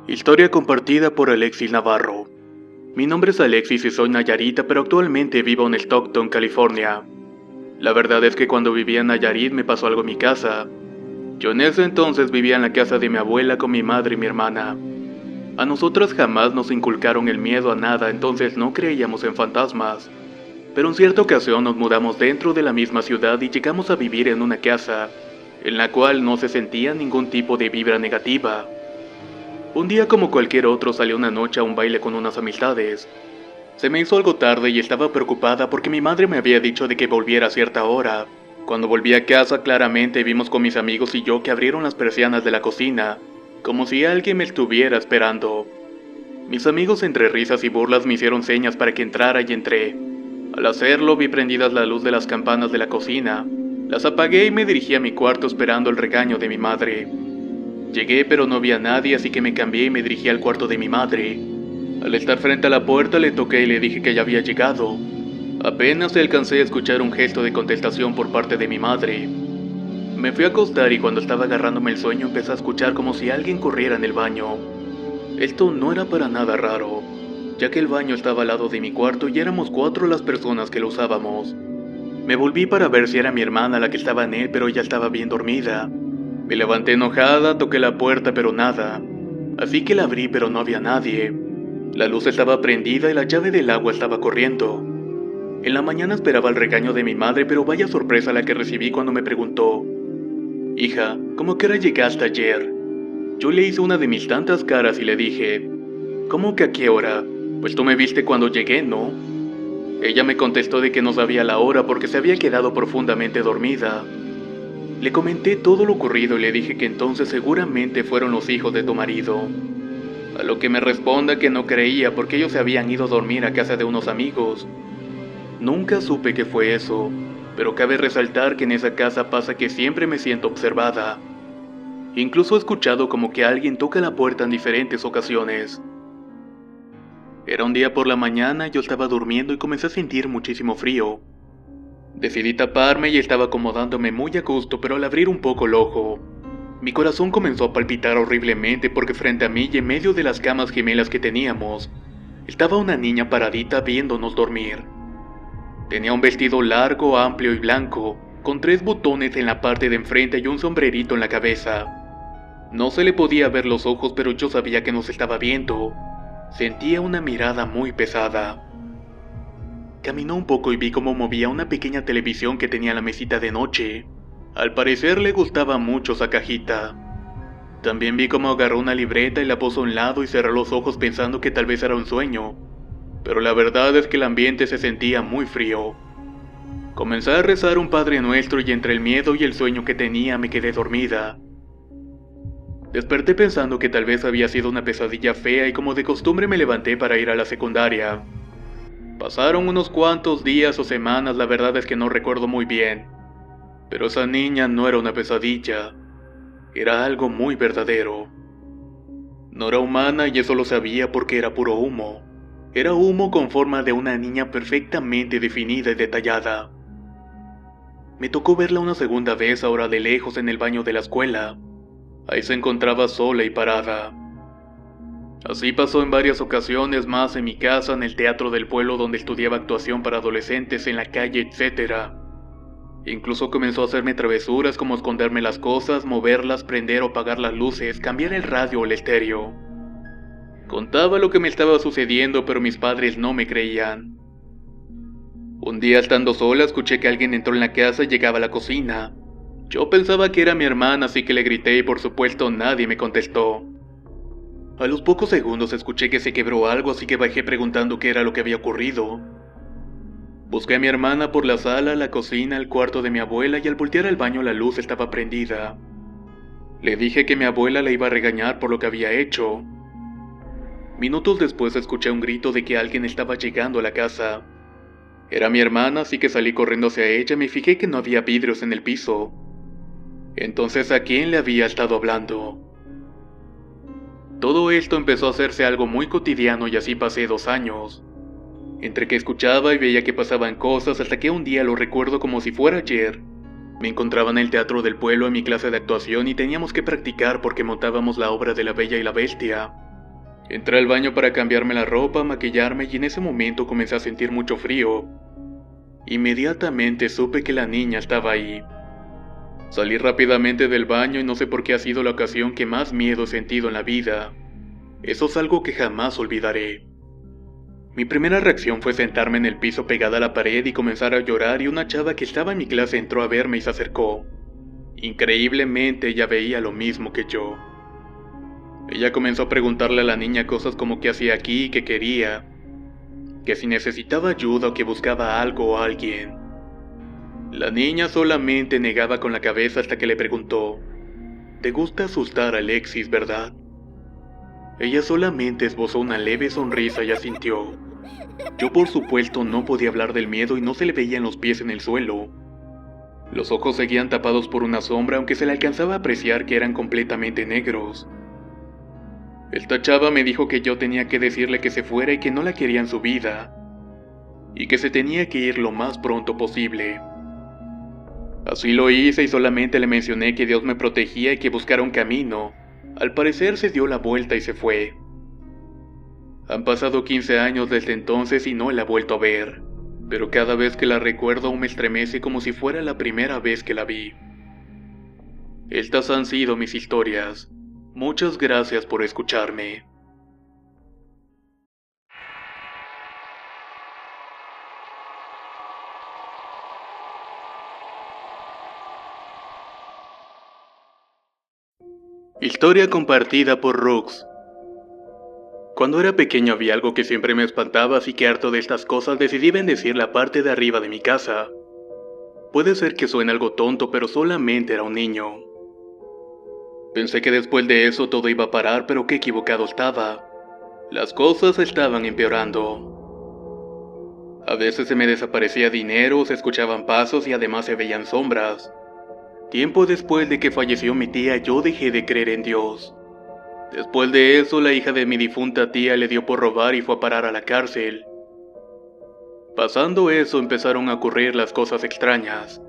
Historia compartida por Alexis Navarro. Mi nombre es Alexis y soy Nayarita, pero actualmente vivo en Stockton, California. La verdad es que cuando vivía en Nayarit me pasó algo en mi casa. Yo en ese entonces vivía en la casa de mi abuela con mi madre y mi hermana. A nosotras jamás nos inculcaron el miedo a nada, entonces no creíamos en fantasmas. Pero en cierta ocasión nos mudamos dentro de la misma ciudad y llegamos a vivir en una casa, en la cual no se sentía ningún tipo de vibra negativa. Un día como cualquier otro salí una noche a un baile con unas amistades. Se me hizo algo tarde y estaba preocupada porque mi madre me había dicho de que volviera a cierta hora. Cuando volví a casa claramente vimos con mis amigos y yo que abrieron las persianas de la cocina, como si alguien me estuviera esperando. Mis amigos entre risas y burlas me hicieron señas para que entrara y entré. Al hacerlo vi prendidas la luz de las campanas de la cocina. Las apagué y me dirigí a mi cuarto esperando el regaño de mi madre. Llegué pero no vi a nadie, así que me cambié y me dirigí al cuarto de mi madre. Al estar frente a la puerta le toqué y le dije que ya había llegado. Apenas alcancé a escuchar un gesto de contestación por parte de mi madre. Me fui a acostar y cuando estaba agarrándome el sueño empecé a escuchar como si alguien corriera en el baño. Esto no era para nada raro, ya que el baño estaba al lado de mi cuarto y éramos 4 las personas que lo usábamos. Me volví para ver si era mi hermana la que estaba en él, pero ella estaba bien dormida. Me levanté enojada, toqué la puerta pero nada. Así que la abrí pero no había nadie. La luz estaba prendida y la llave del agua estaba corriendo. En la mañana esperaba el regaño de mi madre, pero vaya sorpresa la que recibí cuando me preguntó: «Hija, ¿cómo que hora llegaste ayer?». Yo le hice una de mis tantas caras y le dije: «¿Cómo que a qué hora? Pues tú me viste cuando llegué, ¿no?». Ella me contestó de que no sabía la hora porque se había quedado profundamente dormida. Le comenté todo lo ocurrido y le dije que entonces seguramente fueron los hijos de tu marido. A lo que me responde que no creía porque ellos se habían ido a dormir a casa de unos amigos. Nunca supe qué fue eso, pero cabe resaltar que en esa casa pasa que siempre me siento observada. Incluso he escuchado como que alguien toca la puerta en diferentes ocasiones. Era un día por la mañana, yo estaba durmiendo y comencé a sentir muchísimo frío. Decidí taparme y estaba acomodándome muy a gusto, pero al abrir un poco el ojo, mi corazón comenzó a palpitar horriblemente porque frente a mí y en medio de las camas gemelas que teníamos, estaba una niña paradita viéndonos dormir. Tenía un vestido largo, amplio y blanco, con 3 botones en la parte de enfrente y un sombrerito en la cabeza. No se le podía ver los ojos, pero yo sabía que nos estaba viendo. Sentía una mirada muy pesada. Caminó un poco y vi cómo movía una pequeña televisión que tenía en la mesita de noche. Al parecer le gustaba mucho esa cajita. También vi cómo agarró una libreta y la puso a un lado y cerró los ojos pensando que tal vez era un sueño. Pero la verdad es que el ambiente se sentía muy frío. Comencé a rezar un Padre Nuestro y entre el miedo y el sueño que tenía me quedé dormida. Desperté pensando que tal vez había sido una pesadilla fea y como de costumbre me levanté para ir a la secundaria. Pasaron unos cuantos días o semanas, la verdad es que no recuerdo muy bien. Pero esa niña no era una pesadilla, era algo muy verdadero. No era humana y eso lo sabía porque era puro humo. Era humo con forma de una niña perfectamente definida y detallada. Me tocó verla una segunda vez ahora de lejos en el baño de la escuela. Ahí se encontraba sola y parada. Así pasó en varias ocasiones más en mi casa, en el teatro del pueblo donde estudiaba actuación para adolescentes, en la calle, etc. Incluso comenzó a hacerme travesuras como esconderme las cosas, moverlas, prender o apagar las luces, cambiar el radio o el estéreo. Contaba lo que me estaba sucediendo, pero mis padres no me creían. Un día estando sola escuché que alguien entró en la casa y llegaba a la cocina. Yo pensaba que era mi hermana, así que le grité y por supuesto nadie me contestó. A los pocos segundos escuché que se quebró algo, así que bajé preguntando qué era lo que había ocurrido. Busqué a mi hermana por la sala, la cocina, el cuarto de mi abuela y al voltear al baño la luz estaba prendida. Le dije que mi abuela la iba a regañar por lo que había hecho. Minutos después escuché un grito de que alguien estaba llegando a la casa. Era mi hermana, así que salí corriendo hacia ella y me fijé que no había vidrios en el piso. Entonces, ¿a quién le había estado hablando? Todo esto empezó a hacerse algo muy cotidiano y así pasé 2 años. Entre que escuchaba y veía que pasaban cosas hasta que un día lo recuerdo como si fuera ayer. Me encontraba en el teatro del pueblo en mi clase de actuación y teníamos que practicar porque montábamos la obra de La Bella y la Bestia. Entré al baño para cambiarme la ropa, maquillarme y en ese momento comencé a sentir mucho frío. Inmediatamente supe que la niña estaba ahí. Salí rápidamente del baño y no sé por qué ha sido la ocasión que más miedo he sentido en la vida. Eso es algo que jamás olvidaré. Mi primera reacción fue sentarme en el piso pegada a la pared y comenzar a llorar y una chava que estaba en mi clase entró a verme y se acercó. Increíblemente ella veía lo mismo que yo. Ella comenzó a preguntarle a la niña cosas como qué hacía aquí y qué quería, que si necesitaba ayuda o que buscaba algo o alguien. La niña solamente negaba con la cabeza hasta que le preguntó: «¿Te gusta asustar a Alexis, verdad?». Ella solamente esbozó una leve sonrisa y asintió. Yo por supuesto no podía hablar del miedo y no se le veían los pies en el suelo. Los ojos seguían tapados por una sombra, aunque se le alcanzaba a apreciar que eran completamente negros. Esta chava me dijo que yo tenía que decirle que se fuera y que no la quería en su vida, y que se tenía que ir lo más pronto posible. Así lo hice y solamente le mencioné que Dios me protegía y que buscara un camino. Al parecer se dio la vuelta y se fue. Han pasado 15 años desde entonces y no la he vuelto a ver, pero cada vez que la recuerdo aún me estremece como si fuera la primera vez que la vi. Estas han sido mis historias. Muchas gracias por escucharme. Historia compartida por Rux. Cuando era pequeño había algo que siempre me espantaba, así que harto de estas cosas decidí bendecir la parte de arriba de mi casa. Puede ser que suene algo tonto, pero solamente era un niño. Pensé que después de eso todo iba a parar, pero qué equivocado estaba. Las cosas estaban empeorando. A veces se me desaparecía dinero, se escuchaban pasos y además se veían sombras. Tiempo después de que falleció mi tía, yo dejé de creer en Dios. Después de eso, la hija de mi difunta tía le dio por robar y fue a parar a la cárcel. Pasando eso, empezaron a ocurrir las cosas extrañas.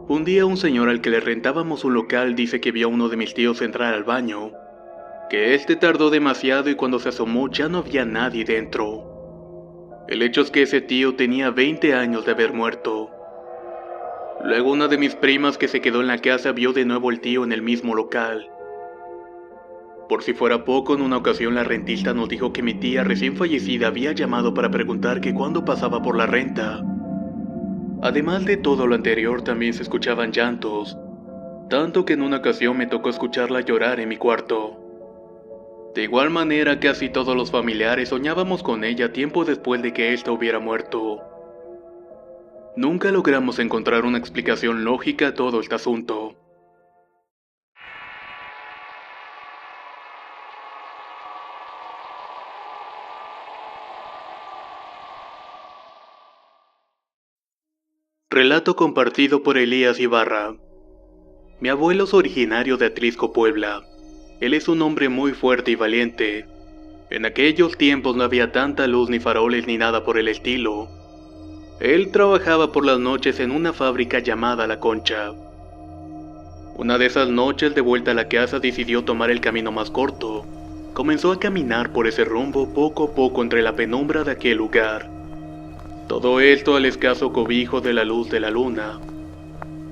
Un día un señor al que le rentábamos un local dice que vio a uno de mis tíos entrar al baño, que este tardó demasiado y cuando se asomó ya no había nadie dentro. El hecho es que ese tío tenía 20 años de haber muerto. Luego una de mis primas que se quedó en la casa vio de nuevo al tío en el mismo local. Por si fuera poco, en una ocasión la rentista nos dijo que mi tía recién fallecida había llamado para preguntar que cuándo pasaba por la renta. Además de todo lo anterior, también se escuchaban llantos, tanto que en una ocasión me tocó escucharla llorar en mi cuarto. De igual manera, casi todos los familiares soñábamos con ella tiempo después de que ésta hubiera muerto. Nunca logramos encontrar una explicación lógica a todo este asunto. Relato compartido por Elías Ibarra. Mi abuelo es originario de Atlisco, Puebla. Él es un hombre muy fuerte y valiente. En aquellos tiempos no había tanta luz ni faroles ni nada por el estilo. Él trabajaba por las noches en una fábrica llamada La Concha. Una de esas noches, de vuelta a la casa, decidió tomar el camino más corto. Comenzó a caminar por ese rumbo poco a poco entre la penumbra de aquel lugar. Todo esto al escaso cobijo de la luz de la luna.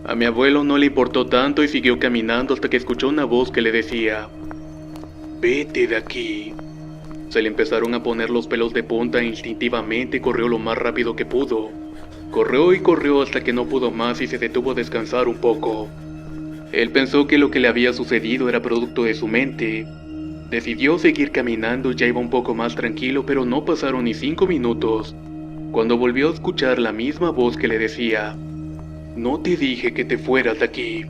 A mi abuelo no le importó tanto y siguió caminando hasta que escuchó una voz que le decía: «Vete de aquí». Se le empezaron a poner los pelos de punta e instintivamente corrió lo más rápido que pudo. Corrió y corrió hasta que no pudo más y se detuvo a descansar un poco. Él pensó que lo que le había sucedido era producto de su mente. Decidió seguir caminando y ya iba un poco más tranquilo, pero no pasaron ni 5 minutos cuando volvió a escuchar la misma voz que le decía: «No te dije que te fueras de aquí».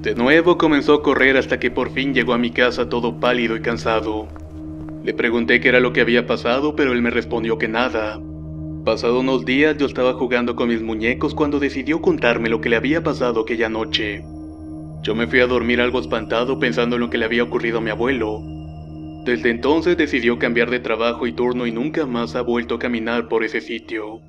De nuevo comenzó a correr hasta que por fin llegó a mi casa todo pálido y cansado. Le pregunté qué era lo que había pasado, pero él me respondió que nada. Pasado unos días yo estaba jugando con mis muñecos cuando decidió contarme lo que le había pasado aquella noche. Yo me fui a dormir algo espantado pensando en lo que le había ocurrido a mi abuelo. Desde entonces decidió cambiar de trabajo y turno y nunca más ha vuelto a caminar por ese sitio.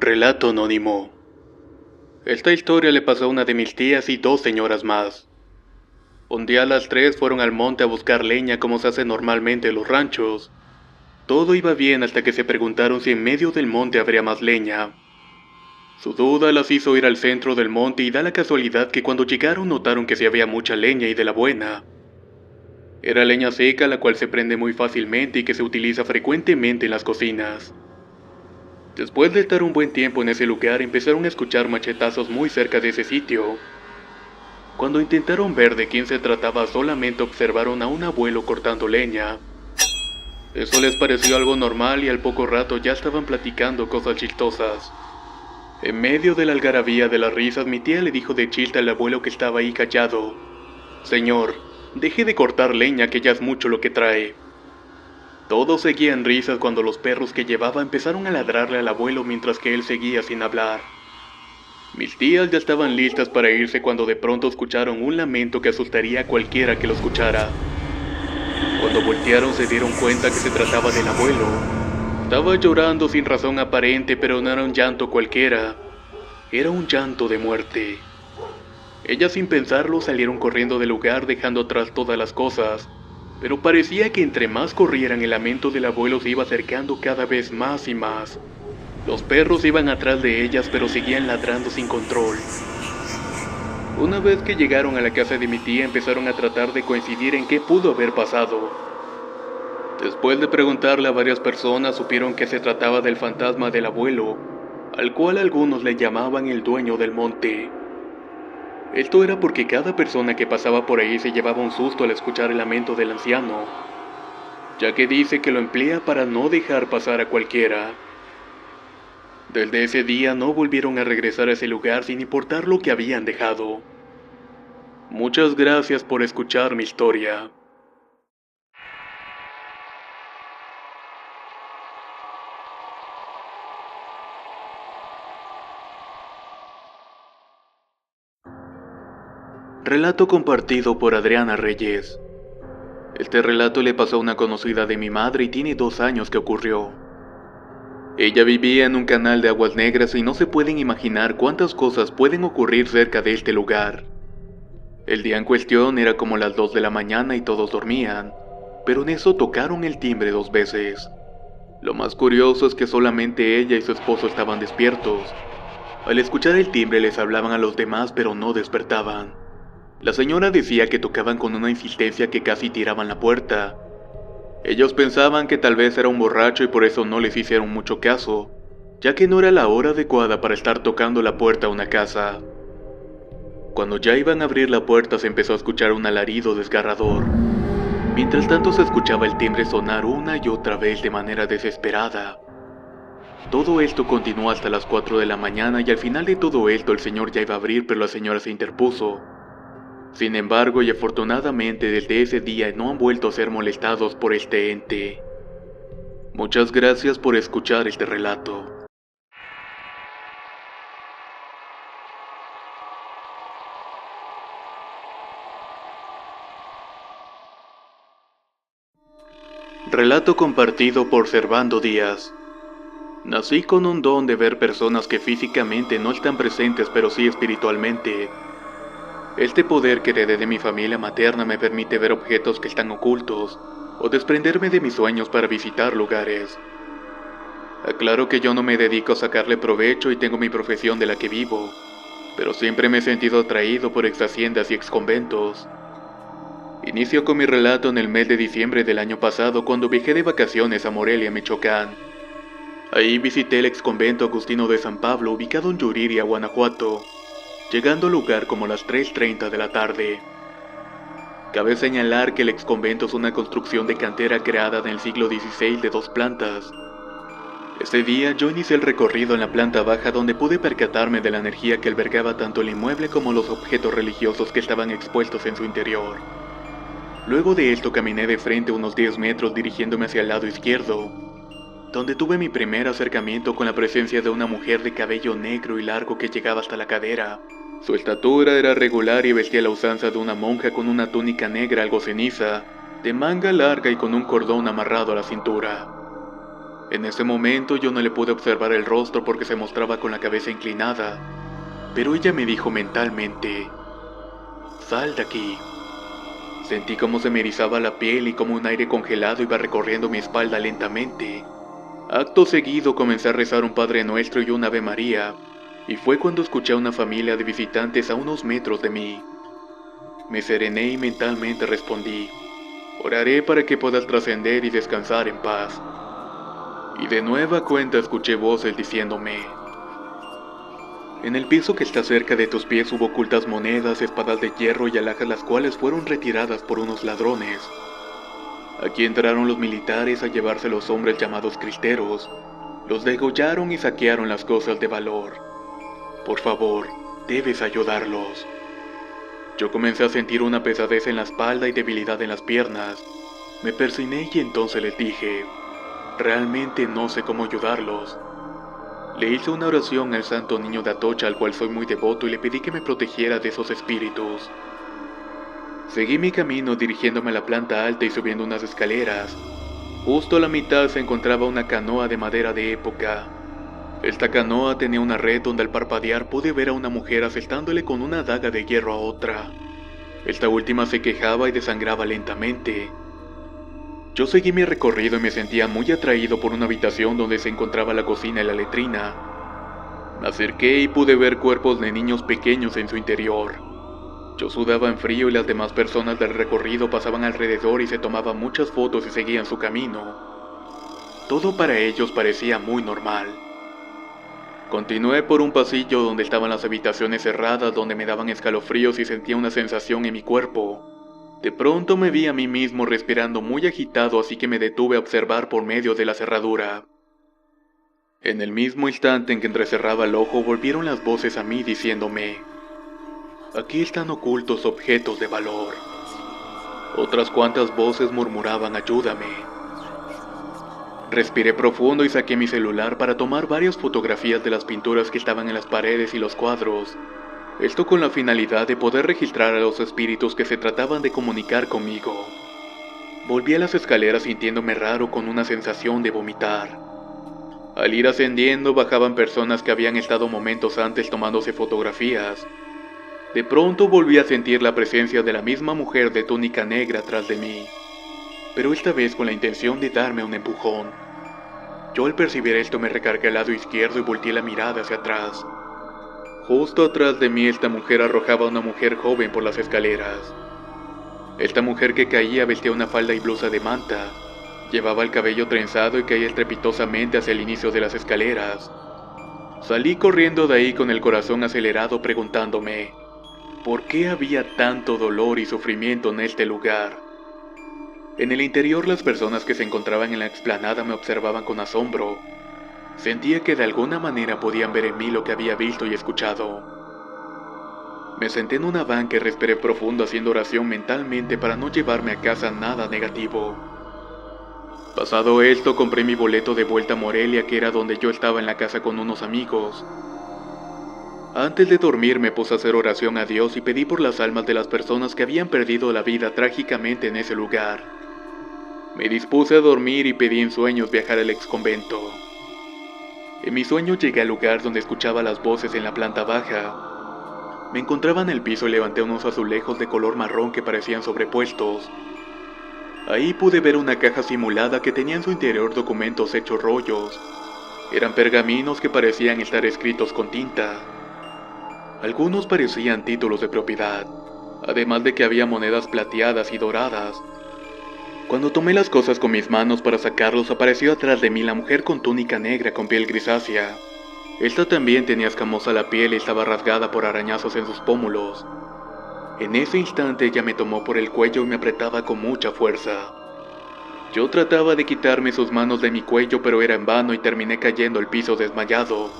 Relato anónimo. Esta historia le pasó a una de mis tías y dos señoras más. Un día las tres fueron al monte a buscar leña como se hace normalmente en los ranchos. Todo iba bien hasta que se preguntaron si en medio del monte habría más leña. Su duda las hizo ir al centro del monte y da la casualidad que cuando llegaron notaron que sí había mucha leña y de la buena. Era leña seca la cual se prende muy fácilmente y que se utiliza frecuentemente en las cocinas. Después de estar un buen tiempo en ese lugar empezaron a escuchar machetazos muy cerca de ese sitio. Cuando intentaron ver de quién se trataba solamente observaron a un abuelo cortando leña. Eso les pareció algo normal y al poco rato ya estaban platicando cosas chistosas. En medio de la algarabía de las risas mi tía le dijo de chiste al abuelo que estaba ahí callado: «Señor, deje de cortar leña que ya es mucho lo que trae». Todos seguían risas cuando los perros que llevaba empezaron a ladrarle al abuelo mientras que él seguía sin hablar. Mis tías ya estaban listas para irse cuando de pronto escucharon un lamento que asustaría a cualquiera que lo escuchara. Cuando voltearon se dieron cuenta que se trataba del abuelo. Estaba llorando sin razón aparente, pero no era un llanto cualquiera. Era un llanto de muerte. Ellas sin pensarlo salieron corriendo del lugar dejando atrás todas las cosas. Pero parecía que entre más corrieran el lamento del abuelo se iba acercando cada vez más y más. Los perros iban atrás de ellas pero seguían ladrando sin control. Una vez que llegaron a la casa de mi tía empezaron a tratar de coincidir en qué pudo haber pasado. Después de preguntarle a varias personas supieron que se trataba del fantasma del abuelo, al cual algunos le llamaban el dueño del monte. Esto era porque cada persona que pasaba por ahí se llevaba un susto al escuchar el lamento del anciano, ya que dice que lo emplea para no dejar pasar a cualquiera. Desde ese día no volvieron a regresar a ese lugar sin importar lo que habían dejado. Muchas gracias por escuchar mi historia. Relato compartido por Adriana Reyes. Este relato le pasó a una conocida de mi madre y tiene 2 años que ocurrió. Ella vivía en un canal de aguas negras y no se pueden imaginar cuántas cosas pueden ocurrir cerca de este lugar. El día en cuestión era como las 2 de la mañana y todos dormían, pero en eso tocaron el timbre 2 veces. Lo más curioso es que solamente ella y su esposo estaban despiertos. Al escuchar el timbre les hablaban a los demás pero no despertaban. La señora decía que tocaban con una insistencia que casi tiraban la puerta. Ellos pensaban que tal vez era un borracho y por eso no les hicieron mucho caso, ya que no era la hora adecuada para estar tocando la puerta a una casa. Cuando ya iban a abrir la puerta se empezó a escuchar un alarido desgarrador. Mientras tanto se escuchaba el timbre sonar una y otra vez de manera desesperada. Todo esto continuó hasta las 4 de la mañana y al final de todo esto el señor ya iba a abrir pero la señora se interpuso. Sin embargo y afortunadamente desde ese día no han vuelto a ser molestados por este ente. Muchas gracias por escuchar este relato. Relato compartido por Servando Díaz. Nací con un don de ver personas que físicamente no están presentes pero sí espiritualmente. Este poder que heredé de mi familia materna me permite ver objetos que están ocultos, o desprenderme de mis sueños para visitar lugares. Aclaro que yo no me dedico a sacarle provecho y tengo mi profesión de la que vivo, pero siempre me he sentido atraído por exhaciendas y exconventos. Inicio con mi relato en el mes de diciembre del año pasado cuando viajé de vacaciones a Morelia, Michoacán. Ahí visité el exconvento Agustino de San Pablo ubicado en Yuriria, Guanajuato, llegando al lugar como a las 3:30 de la tarde. Cabe señalar que el exconvento es una construcción de cantera creada en el siglo XVI de 2 plantas. Ese día yo inicié el recorrido en la planta baja donde pude percatarme de la energía que albergaba tanto el inmueble como los objetos religiosos que estaban expuestos en su interior. Luego de esto caminé de frente unos 10 metros dirigiéndome hacia el lado izquierdo, donde tuve mi primer acercamiento con la presencia de una mujer de cabello negro y largo que llegaba hasta la cadera. Su estatura era regular y vestía la usanza de una monja con una túnica negra algo ceniza, de manga larga y con un cordón amarrado a la cintura. En ese momento yo no le pude observar el rostro porque se mostraba con la cabeza inclinada, pero ella me dijo mentalmente: «Sal de aquí». Sentí cómo se me erizaba la piel y como un aire congelado iba recorriendo mi espalda lentamente. Acto seguido comencé a rezar un Padre Nuestro y un Ave María, y fue cuando escuché a una familia de visitantes a unos metros de mí. Me serené y mentalmente respondí: «Oraré para que puedas trascender y descansar en paz». Y de nueva cuenta escuché voces diciéndome: «En el piso que está cerca de tus pies hubo ocultas monedas, espadas de hierro y alhajas, las cuales fueron retiradas por unos ladrones. Aquí entraron los militares a llevarse los hombres llamados cristeros, los degollaron y saquearon las cosas de valor. Por favor, debes ayudarlos». Yo comencé a sentir una pesadez en la espalda y debilidad en las piernas. Me persigné y entonces les dije: «Realmente no sé cómo ayudarlos». Le hice una oración al Santo Niño de Atocha, al cual soy muy devoto, y le pedí que me protegiera de esos espíritus. Seguí mi camino dirigiéndome a la planta alta y subiendo unas escaleras. Justo a la mitad se encontraba una canoa de madera de época. Esta canoa tenía una red donde al parpadear pude ver a una mujer asestándole con una daga de hierro a otra. Esta última se quejaba y desangraba lentamente. Yo seguí mi recorrido y me sentía muy atraído por una habitación donde se encontraba la cocina y la letrina. Me acerqué y pude ver cuerpos de niños pequeños en su interior. Yo sudaba en frío y las demás personas del recorrido pasaban alrededor y se tomaban muchas fotos y seguían su camino. Todo para ellos parecía muy normal. Continué por un pasillo donde estaban las habitaciones cerradas, donde me daban escalofríos y sentía una sensación en mi cuerpo. De pronto me vi a mí mismo respirando muy agitado, así que me detuve a observar por medio de la cerradura. En el mismo instante en que entrecerraba el ojo, volvieron las voces a mí diciéndome: «Aquí están ocultos objetos de valor». Otras cuantas voces murmuraban: «Ayúdame». Respiré profundo y saqué mi celular para tomar varias fotografías de las pinturas que estaban en las paredes y los cuadros. Esto con la finalidad de poder registrar a los espíritus que se trataban de comunicar conmigo. Volví a las escaleras sintiéndome raro, con una sensación de vomitar. Al ir ascendiendo bajaban personas que habían estado momentos antes tomándose fotografías. De pronto volví a sentir la presencia de la misma mujer de túnica negra atrás de mí, pero esta vez con la intención de darme un empujón. Yo al percibir esto me recargué al lado izquierdo y volteé la mirada hacia atrás. Justo atrás de mí esta mujer arrojaba a una mujer joven por las escaleras. Esta mujer que caía vestía una falda y blusa de manta, llevaba el cabello trenzado y caía estrepitosamente hacia el inicio de las escaleras. Salí corriendo de ahí con el corazón acelerado preguntándome: ¿por qué había tanto dolor y sufrimiento en este lugar? En el interior las personas que se encontraban en la explanada me observaban con asombro. Sentía que de alguna manera podían ver en mí lo que había visto y escuchado. Me senté en una banca y respiré profundo haciendo oración mentalmente para no llevarme a casa nada negativo. Pasado esto, compré mi boleto de vuelta a Morelia, que era donde yo estaba en la casa con unos amigos. Antes de dormir me puse a hacer oración a Dios y pedí por las almas de las personas que habían perdido la vida trágicamente en ese lugar. Me dispuse a dormir y pedí en sueños viajar al exconvento. En mi sueño llegué al lugar donde escuchaba las voces en la planta baja. Me encontraba en el piso y levanté unos azulejos de color marrón que parecían sobrepuestos. Ahí pude ver una caja simulada que tenía en su interior documentos hechos rollos. Eran pergaminos que parecían estar escritos con tinta. Algunos parecían títulos de propiedad, además de que había monedas plateadas y doradas. Cuando tomé las cosas con mis manos para sacarlos, apareció atrás de mí la mujer con túnica negra con piel grisácea. Esta también tenía escamosa la piel y estaba rasgada por arañazos en sus pómulos. En ese instante ella me tomó por el cuello y me apretaba con mucha fuerza. Yo trataba de quitarme sus manos de mi cuello, pero era en vano y terminé cayendo al piso desmayado.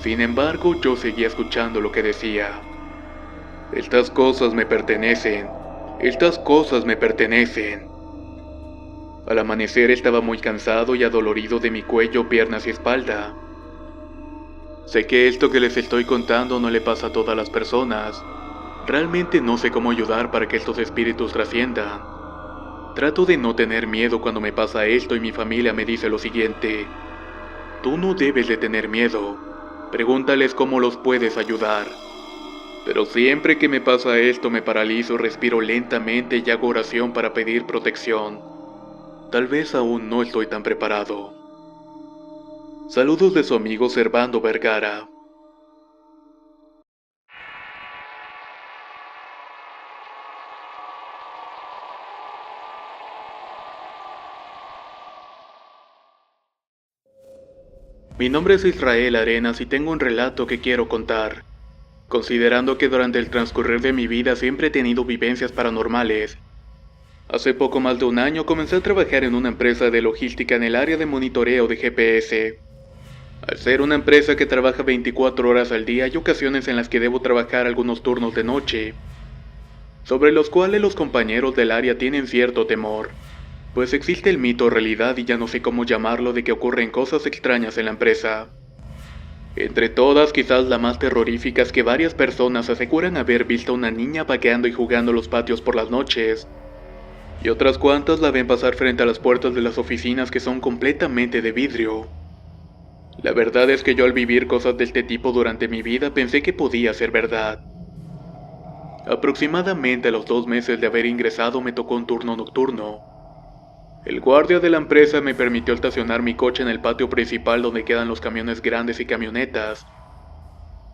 Sin embargo, yo seguía escuchando lo que decía. «Estas cosas me pertenecen. Estas cosas me pertenecen». Al amanecer estaba muy cansado y adolorido de mi cuello, piernas y espalda. Sé que esto que les estoy contando no le pasa a todas las personas. Realmente no sé cómo ayudar para que estos espíritus trasciendan. Trato de no tener miedo cuando me pasa esto y mi familia me dice lo siguiente: Tú no debes de tener miedo. Pregúntales cómo los puedes ayudar. Pero siempre que me pasa esto me paralizo, respiro lentamente y hago oración para pedir protección. Tal vez aún no estoy tan preparado. Saludos de su amigo Servando Vergara. Mi nombre es Israel Arenas y tengo un relato que quiero contar. Considerando que durante el transcurrir de mi vida siempre he tenido vivencias paranormales. Hace poco más de un año comencé a trabajar en una empresa de logística en el área de monitoreo de GPS. Al ser una empresa que trabaja 24 horas al día, hay ocasiones en las que debo trabajar algunos turnos de noche, sobre los cuales los compañeros del área tienen cierto temor, pues existe el mito o realidad y ya no sé cómo llamarlo de que ocurren cosas extrañas en la empresa. Entre todas, quizás la más terrorífica es que varias personas aseguran haber visto a una niña vagueando y jugando en los patios por las noches, y otras cuantas la ven pasar frente a las puertas de las oficinas que son completamente de vidrio. La verdad es que yo al vivir cosas de este tipo durante mi vida pensé que podía ser verdad. Aproximadamente a los 2 meses de haber ingresado me tocó un turno nocturno. El guardia de la empresa me permitió estacionar mi coche en el patio principal donde quedan los camiones grandes y camionetas.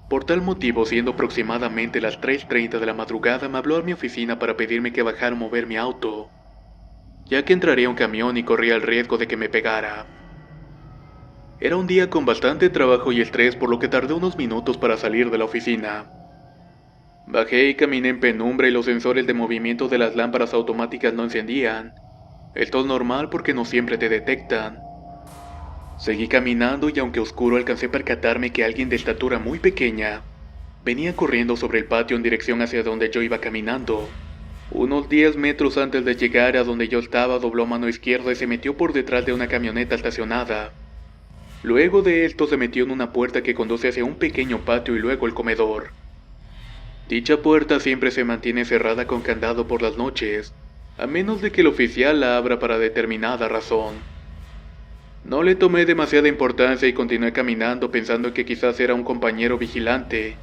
Por tal motivo, siendo aproximadamente las 3:30 de la madrugada, me habló a mi oficina para pedirme que bajara a mover mi auto, ya que entraría un camión y corría el riesgo de que me pegara. Era un día con bastante trabajo y estrés, por lo que tardé unos minutos para salir de la oficina. Bajé y caminé en penumbra y los sensores de movimiento de las lámparas automáticas no encendían. Esto es normal porque no siempre te detectan. Seguí caminando y aunque oscuro alcancé a percatarme que alguien de estatura muy pequeña venía corriendo sobre el patio en dirección hacia donde yo iba caminando. Unos 10 metros antes de llegar a donde yo estaba, dobló a mano izquierda y se metió por detrás de una camioneta estacionada. Luego de esto se metió en una puerta que conduce hacia un pequeño patio y luego el comedor. Dicha puerta siempre se mantiene cerrada con candado por las noches, a menos de que el oficial la abra para determinada razón. No le tomé demasiada importancia y continué caminando pensando que quizás era un compañero vigilante,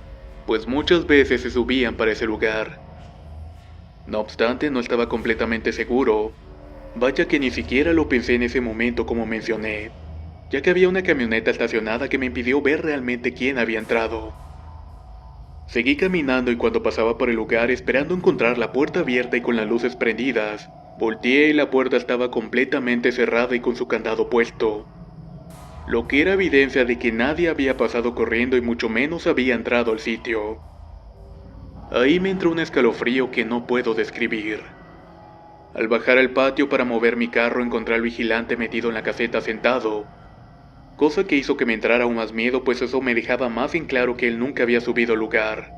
pues muchas veces se subían para ese lugar. No obstante, no estaba completamente seguro. Vaya que ni siquiera lo pensé en ese momento como mencioné, ya que había una camioneta estacionada que me impidió ver realmente quién había entrado. Seguí caminando y cuando pasaba por el lugar esperando encontrar la puerta abierta y con las luces prendidas, volteé y la puerta estaba completamente cerrada y con su candado puesto, lo que era evidencia de que nadie había pasado corriendo y mucho menos había entrado al sitio. Ahí me entró un escalofrío que no puedo describir. Al bajar al patio para mover mi carro encontré al vigilante metido en la caseta sentado, cosa que hizo que me entrara aún más miedo, pues eso me dejaba más en claro que él nunca había subido al lugar.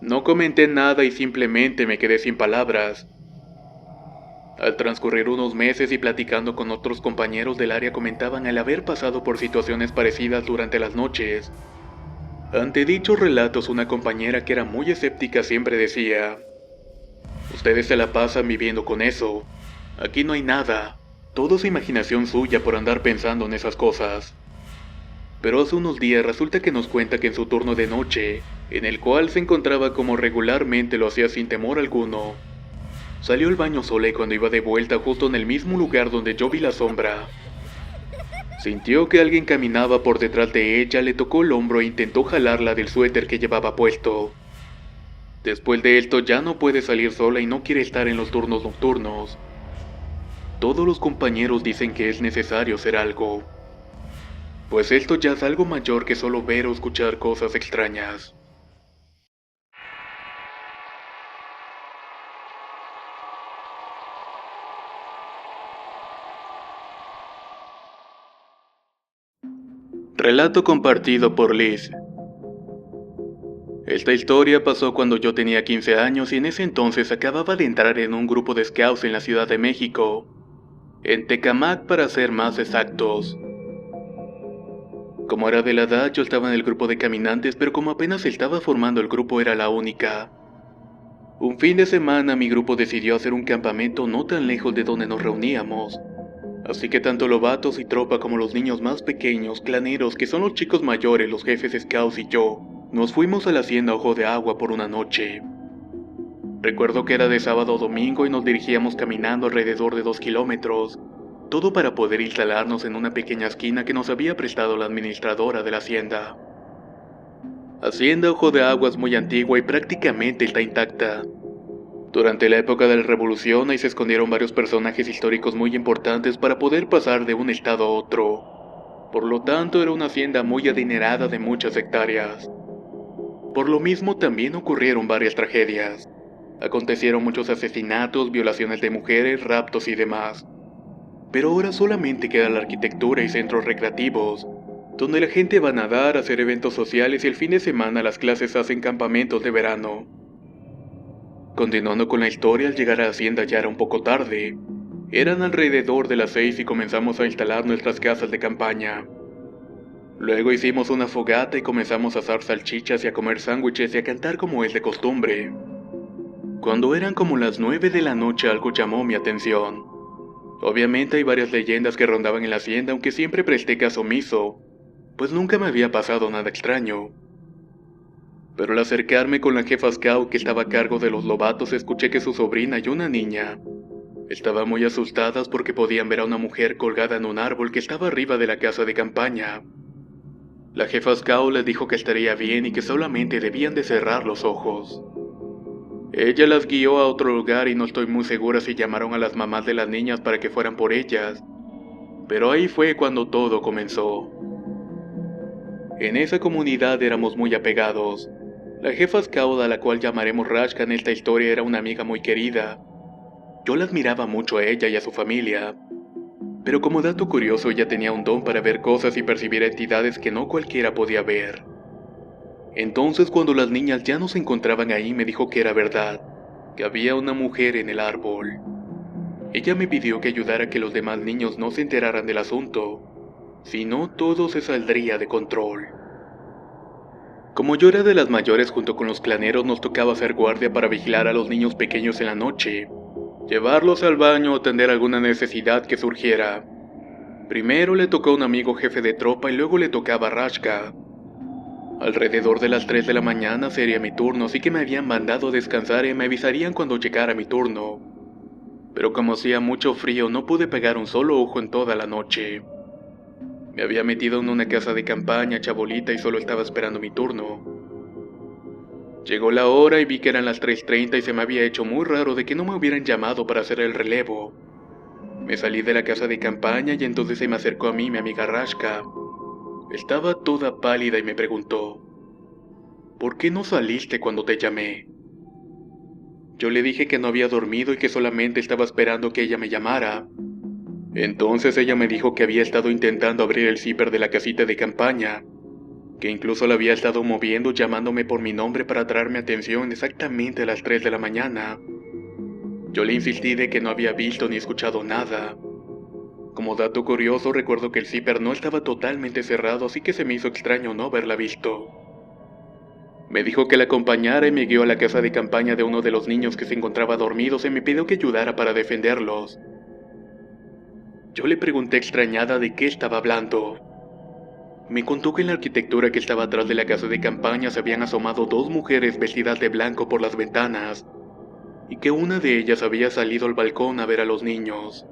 No comenté nada y simplemente me quedé sin palabras. Al transcurrir unos meses y platicando con otros compañeros del área comentaban el haber pasado por situaciones parecidas durante las noches. Ante dichos relatos, una compañera que era muy escéptica siempre decía: "Ustedes se la pasan viviendo con eso. Aquí no hay nada. Todo es imaginación suya por andar pensando en esas cosas". Pero hace unos días resulta que nos cuenta que en su turno de noche, en el cual se encontraba como regularmente lo hacía sin temor alguno, salió al baño sola y cuando iba de vuelta justo en el mismo lugar donde yo vi la sombra, sintió que alguien caminaba por detrás de ella, le tocó el hombro e intentó jalarla del suéter que llevaba puesto. Después de esto ya no puede salir sola y no quiere estar en los turnos nocturnos. Todos los compañeros dicen que es necesario hacer algo, pues esto ya es algo mayor que solo ver o escuchar cosas extrañas. Relato compartido por Liz. Esta historia pasó cuando yo tenía 15 años y en ese entonces acababa de entrar en un grupo de scouts en la Ciudad de México, en Tecámac para ser más exactos. Como era de la edad, yo estaba en el grupo de caminantes, pero como apenas se estaba formando el grupo era la única. Un fin de semana mi grupo decidió hacer un campamento no tan lejos de donde nos reuníamos. Así que tanto Lobatos y Tropa como los niños más pequeños, claneros, que son los chicos mayores, los jefes scouts y yo, nos fuimos a la hacienda Ojo de Agua por una noche. Recuerdo que era de sábado o domingo y nos dirigíamos caminando alrededor de 2 kilómetros, todo para poder instalarnos en una pequeña esquina que nos había prestado la administradora de la hacienda. Hacienda Ojo de Agua es muy antigua y prácticamente está intacta. Durante la época de la Revolución ahí se escondieron varios personajes históricos muy importantes para poder pasar de un estado a otro. Por lo tanto era una hacienda muy adinerada de muchas hectáreas. Por lo mismo también ocurrieron varias tragedias. Acontecieron muchos asesinatos, violaciones de mujeres, raptos y demás. Pero ahora solamente queda la arquitectura y centros recreativos, donde la gente va a nadar, a hacer eventos sociales y el fin de semana las clases hacen campamentos de verano. Continuando con la historia, al llegar a la hacienda ya era un poco tarde. Eran alrededor de las 6 y comenzamos a instalar nuestras casas de campaña. Luego hicimos una fogata y comenzamos a asar salchichas y a comer sándwiches y a cantar como es de costumbre. Cuando eran como las 9 de la noche algo llamó mi atención. Obviamente hay varias leyendas que rondaban en la hacienda, aunque siempre presté caso omiso, pues nunca me había pasado nada extraño. Pero al acercarme con la jefa scout que estaba a cargo de los Lobatos, escuché que su sobrina y una niña estaban muy asustadas porque podían ver a una mujer colgada en un árbol que estaba arriba de la casa de campaña. La jefa scout les dijo que estaría bien y que solamente debían de cerrar los ojos. Ella las guió a otro lugar y no estoy muy segura si llamaron a las mamás de las niñas para que fueran por ellas, pero ahí fue cuando todo comenzó. En esa comunidad éramos muy apegados. La jefa scout, a la cual llamaremos Rashka en esta historia, era una amiga muy querida. Yo la admiraba mucho a ella y a su familia. Pero como dato curioso, ella tenía un don para ver cosas y percibir entidades que no cualquiera podía ver. Entonces, cuando las niñas ya no se encontraban ahí, me dijo que era verdad, que había una mujer en el árbol. Ella me pidió que ayudara a que los demás niños no se enteraran del asunto, si no todo se saldría de control. Como yo era de las mayores junto con los claneros, nos tocaba hacer guardia para vigilar a los niños pequeños en la noche, llevarlos al baño o atender alguna necesidad que surgiera. Primero le tocó a un amigo jefe de tropa y luego le tocaba a Rashka. Alrededor de las 3 de la mañana sería mi turno, así que me habían mandado descansar y me avisarían cuando llegara mi turno. Pero como hacía mucho frío, no pude pegar un solo ojo en toda la noche. Me había metido en una casa de campaña chabolita y solo estaba esperando mi turno. Llegó la hora y vi que eran las 3:30 y se me había hecho muy raro de que no me hubieran llamado para hacer el relevo. Me salí de la casa de campaña y entonces se me acercó a mí mi amiga Rashka. Estaba toda pálida y me preguntó: ¿por qué no saliste cuando te llamé? Yo le dije que no había dormido y que solamente estaba esperando que ella me llamara. Entonces ella me dijo que había estado intentando abrir el zipper de la casita de campaña, que incluso la había estado moviendo llamándome por mi nombre para atraerme atención exactamente a las 3 de la mañana. Yo le insistí de que no había visto ni escuchado nada. Como dato curioso, recuerdo que el zipper no estaba totalmente cerrado, así que se me hizo extraño no haberla visto. Me dijo que la acompañara y me guió a la casa de campaña de uno de los niños que se encontraba dormidos y me pidió que ayudara para defenderlos. Yo le pregunté extrañada de qué estaba hablando. Me contó que en la arquitectura que estaba atrás de la casa de campaña se habían asomado 2 mujeres vestidas de blanco por las ventanas, y que una de ellas había salido al balcón a ver a los niños.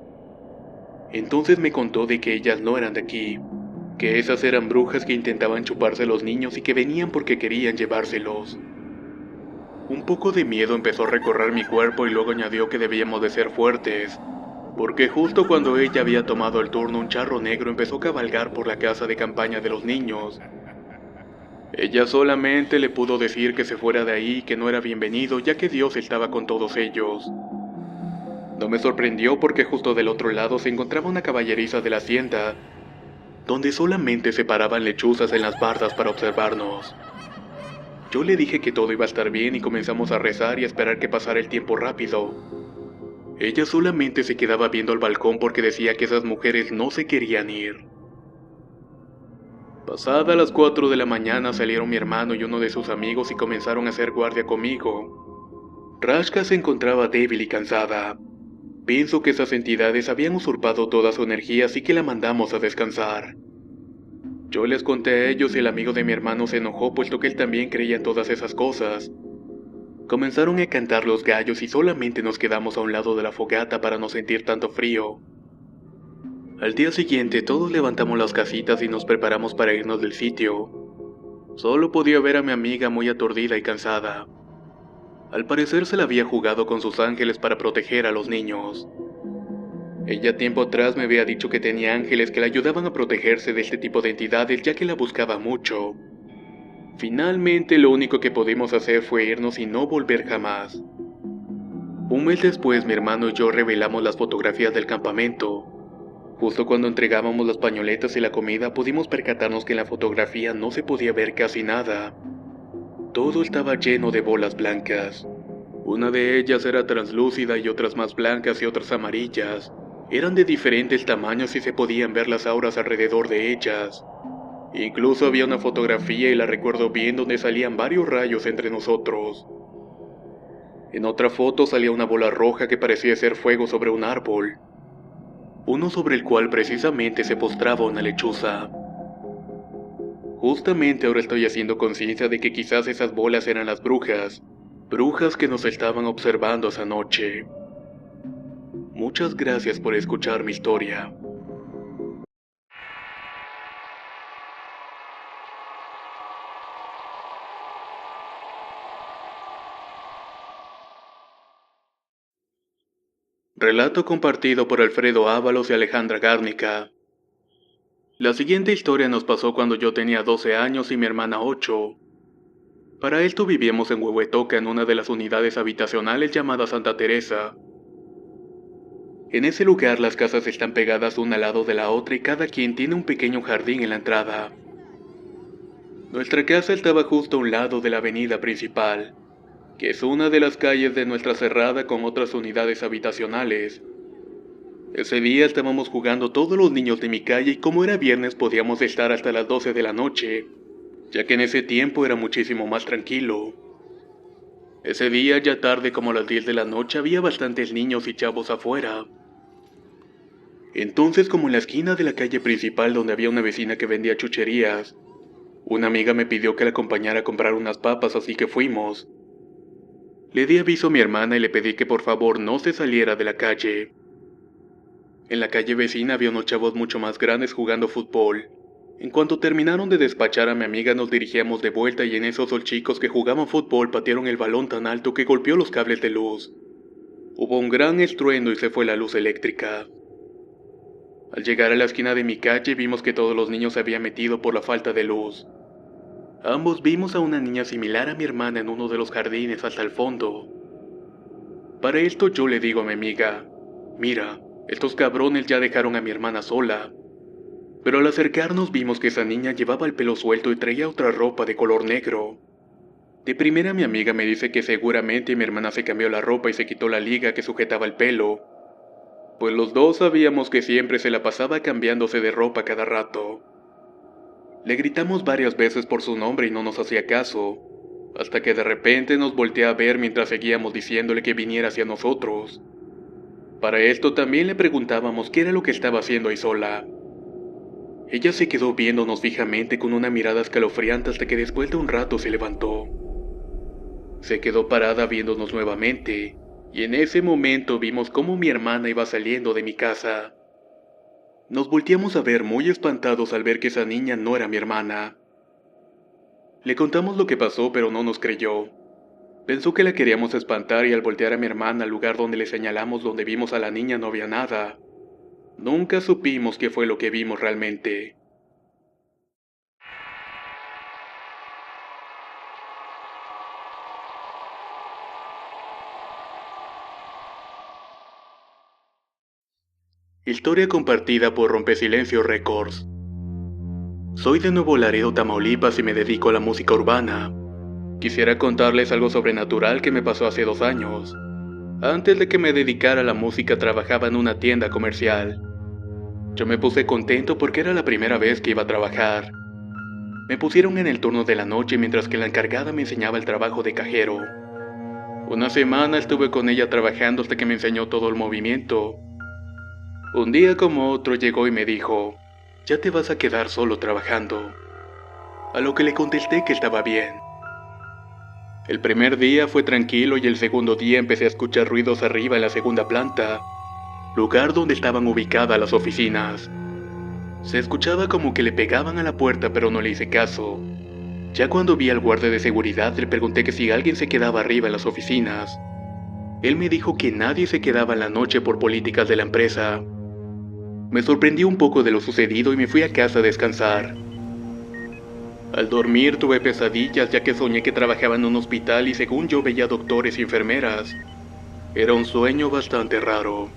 Entonces me contó de que ellas no eran de aquí, que esas eran brujas que intentaban chuparse a los niños y que venían porque querían llevárselos. Un poco de miedo empezó a recorrer mi cuerpo y luego añadió que debíamos de ser fuertes, porque justo cuando ella había tomado el turno, un charro negro empezó a cabalgar por la casa de campaña de los niños. Ella solamente le pudo decir que se fuera de ahí y que no era bienvenido, ya que Dios estaba con todos ellos. No me sorprendió porque justo del otro lado se encontraba una caballeriza de la hacienda, donde solamente se paraban lechuzas en las bardas para observarnos. Yo le dije que todo iba a estar bien y comenzamos a rezar y a esperar que pasara el tiempo rápido. Ella solamente se quedaba viendo al balcón porque decía que esas mujeres no se querían ir. Pasada las 4 de la mañana salieron mi hermano y uno de sus amigos y comenzaron a hacer guardia conmigo. Rashka se encontraba débil y cansada. Pienso que esas entidades habían usurpado toda su energía, así que la mandamos a descansar. Yo les conté a ellos y el amigo de mi hermano se enojó puesto que él también creía en todas esas cosas. Comenzaron a cantar los gallos y solamente nos quedamos a un lado de la fogata para no sentir tanto frío. Al día siguiente todos levantamos las casitas y nos preparamos para irnos del sitio. Solo podía ver a mi amiga muy aturdida y cansada. Al parecer se la había jugado con sus ángeles para proteger a los niños. Ella tiempo atrás me había dicho que tenía ángeles que la ayudaban a protegerse de este tipo de entidades ya que la buscaba mucho. Finalmente lo único que pudimos hacer fue irnos y no volver jamás. Un mes después mi hermano y yo revelamos las fotografías del campamento. Justo cuando entregábamos las pañoletas y la comida pudimos percatarnos que en la fotografía no se podía ver casi nada. Todo estaba lleno de bolas blancas. Una de ellas era translúcida y otras más blancas y otras amarillas. Eran de diferentes tamaños y se podían ver las auras alrededor de ellas. Incluso había una fotografía y la recuerdo bien donde salían varios rayos entre nosotros. En otra foto salía una bola roja que parecía ser fuego sobre un árbol. Uno sobre el cual precisamente se postraba una lechuza. Justamente ahora estoy haciendo conciencia de que quizás esas bolas eran las brujas que nos estaban observando esa noche. Muchas gracias por escuchar mi historia. Relato compartido por Alfredo Ábalos y Alejandra Gárnica. La siguiente historia nos pasó cuando yo tenía 12 años y mi hermana 8. Para esto vivíamos en Huehuetoca en una de las unidades habitacionales llamadas Santa Teresa. En ese lugar las casas están pegadas una al lado de la otra y cada quien tiene un pequeño jardín en la entrada. Nuestra casa estaba justo a un lado de la avenida principal, que es una de las calles de nuestra cerrada con otras unidades habitacionales. Ese día estábamos jugando todos los niños de mi calle y como era viernes podíamos estar hasta las 12 de la noche, ya que en ese tiempo era muchísimo más tranquilo. Ese día, ya tarde como a las 10 de la noche, había bastantes niños y chavos afuera. Entonces, como en la esquina de la calle principal donde había una vecina que vendía chucherías, una amiga me pidió que la acompañara a comprar unas papas, así que fuimos. Le di aviso a mi hermana y le pedí que por favor no se saliera de la calle. En la calle vecina había unos chavos mucho más grandes jugando fútbol. En cuanto terminaron de despachar a mi amiga nos dirigíamos de vuelta y en esos dos chicos que jugaban fútbol patearon el balón tan alto que golpeó los cables de luz. Hubo un gran estruendo y se fue la luz eléctrica. Al llegar a la esquina de mi calle vimos que todos los niños se habían metido por la falta de luz. Ambos vimos a una niña similar a mi hermana en uno de los jardines hasta el fondo. Para esto yo le digo a mi amiga, mira, estos cabrones ya dejaron a mi hermana sola. Pero al acercarnos vimos que esa niña llevaba el pelo suelto y traía otra ropa de color negro. De primera mi amiga me dice que seguramente mi hermana se cambió la ropa y se quitó la liga que sujetaba el pelo, pues los dos sabíamos que siempre se la pasaba cambiándose de ropa cada rato. Le gritamos varias veces por su nombre y no nos hacía caso, hasta que de repente nos voltea a ver mientras seguíamos diciéndole que viniera hacia nosotros. Para esto también le preguntábamos qué era lo que estaba haciendo ahí sola. Ella se quedó viéndonos fijamente con una mirada escalofriante hasta que después de un rato se levantó. Se quedó parada viéndonos nuevamente, y en ese momento vimos cómo mi hermana iba saliendo de mi casa. Nos volteamos a ver muy espantados al ver que esa niña no era mi hermana. Le contamos lo que pasó, pero no nos creyó. Pensó que la queríamos espantar y al voltear a mi hermana al lugar donde le señalamos donde vimos a la niña no había nada. Nunca supimos qué fue lo que vimos realmente. Historia compartida por Rompesilencio Records. Soy de Nuevo Laredo, Tamaulipas y me dedico a la música urbana. Quisiera contarles algo sobrenatural que me pasó hace 2 años. Antes de que me dedicara a la música trabajaba en una tienda comercial. Yo me puse contento porque era la primera vez que iba a trabajar. Me pusieron en el turno de la noche mientras que la encargada me enseñaba el trabajo de cajero. Una semana estuve con ella trabajando hasta que me enseñó todo el movimiento. Un día como otro llegó y me dijo, ya te vas a quedar solo trabajando. A lo que le contesté que estaba bien. El primer día fue tranquilo y el segundo día empecé a escuchar ruidos arriba en la segunda planta, lugar donde estaban ubicadas las oficinas. Se escuchaba como que le pegaban a la puerta, pero no le hice caso. Ya cuando vi al guardia de seguridad le pregunté que si alguien se quedaba arriba en las oficinas. Él me dijo que nadie se quedaba en la noche por políticas de la empresa. Me sorprendí un poco de lo sucedido y me fui a casa a descansar. Al dormir tuve pesadillas ya que soñé que trabajaba en un hospital y según yo veía doctores y enfermeras. Era un sueño bastante raro.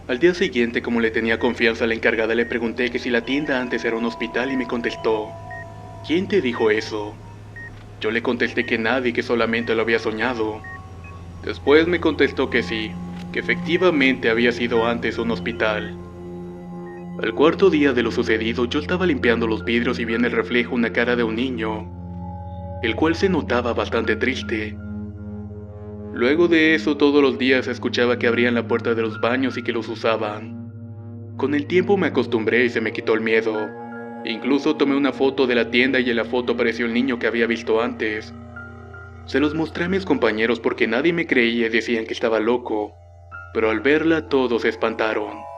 Al día siguiente, como le tenía confianza a la encargada, le pregunté que si la tienda antes era un hospital y me contestó, ¿quién te dijo eso? Yo le contesté que nadie, que solamente lo había soñado. Después me contestó que sí, que efectivamente había sido antes un hospital. Al cuarto día de lo sucedido, yo estaba limpiando los vidrios y vi en el reflejo una cara de un niño, el cual se notaba bastante triste. Luego de eso, todos los días escuchaba que abrían la puerta de los baños y que los usaban. Con el tiempo me acostumbré y se me quitó el miedo. Incluso tomé una foto de la tienda y en la foto apareció el niño que había visto antes. Se los mostré a mis compañeros porque nadie me creía y decían que estaba loco, pero al verla todos se espantaron.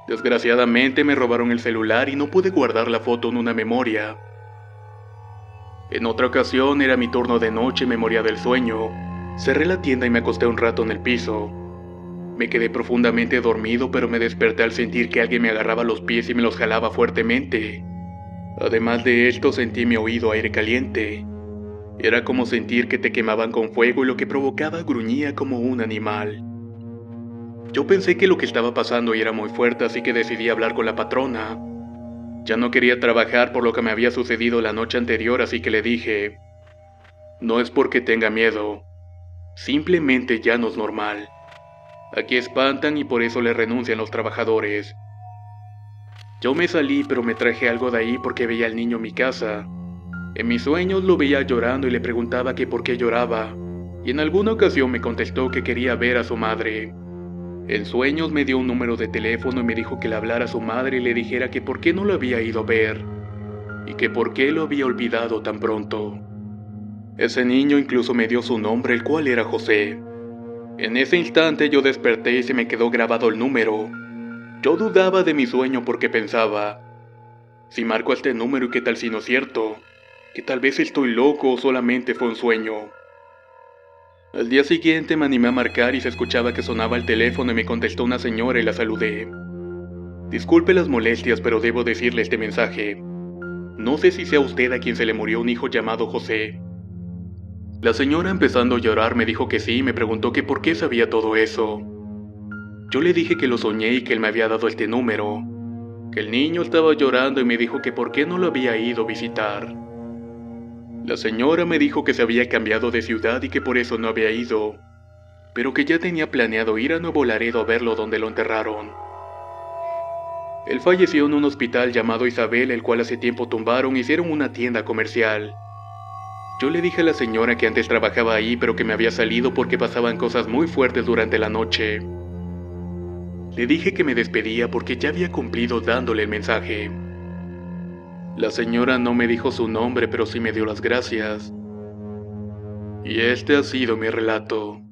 Desgraciadamente me robaron el celular y no pude guardar la foto en una memoria. En otra ocasión era mi turno de noche y me moría del sueño. Cerré la tienda y me acosté un rato en el piso. Me quedé profundamente dormido, pero me desperté al sentir que alguien me agarraba los pies y me los jalaba fuertemente. Además de esto, sentí en mi oído aire caliente. Era como sentir que te quemaban con fuego y lo que provocaba gruñía como un animal. Yo pensé que lo que estaba pasando era muy fuerte, así que decidí hablar con la patrona. Ya no quería trabajar por lo que me había sucedido la noche anterior, así que le dije, no es porque tenga miedo, simplemente ya no es normal. Aquí espantan y por eso le renuncian los trabajadores. Yo me salí, pero me traje algo de ahí porque veía al niño en mi casa. En mis sueños lo veía llorando y le preguntaba que por qué lloraba, y en alguna ocasión me contestó que quería ver a su madre. En sueños me dio un número de teléfono y me dijo que le hablara a su madre y le dijera que por qué no lo había ido a ver, y que por qué lo había olvidado tan pronto. Ese niño incluso me dio su nombre, el cual era José. En ese instante yo desperté y se me quedó grabado el número. Yo dudaba de mi sueño porque pensaba, si marco este número y qué tal si no es cierto, que tal vez estoy loco o solamente fue un sueño. Al día siguiente me animé a marcar y se escuchaba que sonaba el teléfono y me contestó una señora y la saludé. Disculpe las molestias, pero debo decirle este mensaje. No sé si sea usted a quien se le murió un hijo llamado José. La señora, empezando a llorar, me dijo que sí y me preguntó que por qué sabía todo eso. Yo le dije que lo soñé y que él me había dado este número, que el niño estaba llorando y me dijo que por qué no lo había ido a visitar. La señora me dijo que se había cambiado de ciudad y que por eso no había ido, pero que ya tenía planeado ir a Nuevo Laredo a verlo donde lo enterraron. Él falleció en un hospital llamado Isabel, el cual hace tiempo tumbaron y hicieron una tienda comercial. Yo le dije a la señora que antes trabajaba ahí, pero que me había salido porque pasaban cosas muy fuertes durante la noche. Le dije que me despedía porque ya había cumplido dándole el mensaje. La señora no me dijo su nombre, pero sí me dio las gracias. Y este ha sido mi relato.